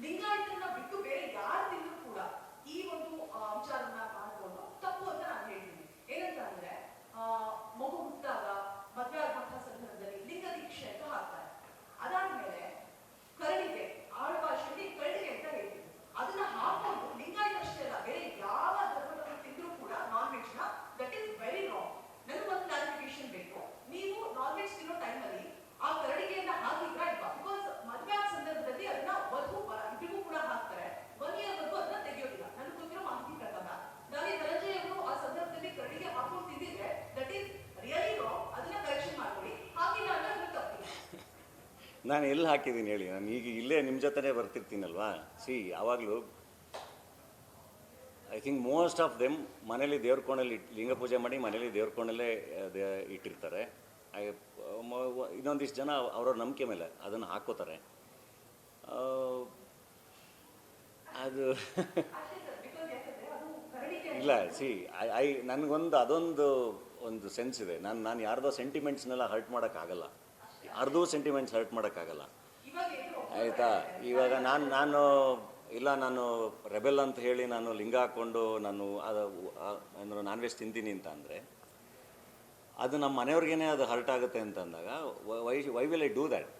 ಲಿಂಗಾಯತರನ್ನ ಬಿಟ್ಟು ಬೇರೆ ಯಾರು ತಿಂದ್ರು ಕೂಡ ಈ ಒಂದು ವಿಚಾರನ ಮಾಡ್ಕೊಂಡು ತಪ್ಪು ಅಂತ ನಾನು ಹೇಳ್ತೀನಿ. ಏನಂತ ಅಂದ್ರೆ ಮಗು ಹುಟ್ಟಾಗ ಮದುವೆ ಆಗುವಂತಹ ಸಂದರ್ಭದಲ್ಲಿ ಲಿಂಗ ದೀಕ್ಷೆ ಅಂತ ಹಾಕ್ತಾರೆ. ಅದಾದ್ಮೇಲೆ ಕರಡಿಗೆ ಆಡುಭಾಷೆಯಲ್ಲಿ ಕರಡಿಗೆ ಅಂತ ಹೇಳ್ತೀವಿ. ಅದನ್ನ ಹಾಕೊಂಡು ಲಿಂಗಾಯತಷ್ಟೇ ಅಲ್ಲ ಬೇರೆ ಯಾವ ಧರ್ಮದವರು ತಿಂದ್ರು ಕೂಡ ನಾನ್ ವೆಜ್ ನ, ದಟ್ ಇಸ್ ವೆರಿ ರಾಂಗ್. ನನಗೊಂದು ಕ್ಲಾರಿಫಿಕೇಶನ್ ಬೇಕು. ನೀವು ನಾನ್ ವೆಜ್ ತಿನ್ನೋ ಟೈಮಲ್ಲಿ ಆ ಕರಡಿಗೆಯನ್ನ ಹಾಕಿದ್ರಾ ಇಲ್ವಾ? ಬಿಕಾಸ್ ಮದುವೆ ಆದ ಸಂದರ್ಭದಲ್ಲಿ ಅದನ್ನ ವಧು ಇಬ್ಬರಿಗೂ ಕೂಡ ಹಾಕ್ತಾರೆ. 1 year ವರೆಗೂ ಅದನ್ನ ತೆಗೆಯೋದಿಲ್ಲ. ನನಗೆ ಗೊತ್ತಿರೋ ಮಾಹಿತಿ ಪ್ರಕಾರ ನಾಳೆ ಧನಂಜಯ ಅವರು ಆ ಸಂದರ್ಭದಲ್ಲಿ ಕರಡಿಗೆ ಹಾಕೊಂಡು ತಿಂದಿದ್ರೆ ದಟ್ ಈಸ್ ರಿಯಲಿ ರಾಂಗ್. ಅದನ್ನ ಕರೆಕ್ಷನ್ ಮಾಡ್ಕೊಳ್ಳಿ. ಹಾಕಿಲ್ಲ ಅಂದ್ರೆ ಅದು ತಪ್ಪಿಲ್ಲ. ನಾನು ಎಲ್ಲಿ ಹಾಕಿದ್ದೀನಿ ಹೇಳಿ? ನಾನು ಈಗ ಇಲ್ಲೇ ನಿಮ್ಮ ಜೊತೆನೇ ಬರ್ತಿರ್ತೀನಲ್ವಾ. ಯಾವಾಗಲೂ I think most of them ಮನೇಲಿ ದೇವ್ರ ಕೋಣಲ್ಲಿ ಲಿಂಗ ಪೂಜೆ ಮಾಡಿ ಮನೇಲಿ ದೇವ್ರ ಕೋಣಲ್ಲೇ ಇಟ್ಟಿರ್ತಾರೆ. ಇನ್ನೊಂದಿಷ್ಟು ಜನ ಅವ್ರವ್ರ ನಂಬಿಕೆ ಮೇಲೆ ಅದನ್ನು ಹಾಕೋತಾರೆ. ಅದು ಇಲ್ಲ ನನಗೊಂದು ಅದೊಂದು ಸೆನ್ಸ್ ಇದೆ. ನಾನು ಯಾರ್ದೋ ಸೆಂಟಿಮೆಂಟ್ಸ್ನೆಲ್ಲ ಹರ್ಟ್ ಮಾಡೋಕ್ಕಾಗಲ್ಲ. ಯಾರ್ದೂ ಸೆಂಟಿಮೆಂಟ್ಸ್ ಹರ್ಟ್ ಮಾಡೋಕ್ಕಾಗಲ್ಲ, ಆಯಿತಾ? ಇವಾಗ ನಾನು ನಾನು ರೆಬೆಲ್ ಅಂತ ಹೇಳಿ ನಾನು ಲಿಂಗ ಹಾಕ್ಕೊಂಡು ನಾನು ಅದು ನಾನ್ ವೆಜ್ ತಿಂತೀನಿ ಅಂತ ಅಂದರೆ ಅದು ನಮ್ಮ ಮನೆಯವ್ರಿಗೇ ಅದು ಹರ್ಟ್ ಆಗುತ್ತೆ ಅಂತ ಅಂದಾಗ why will I do that?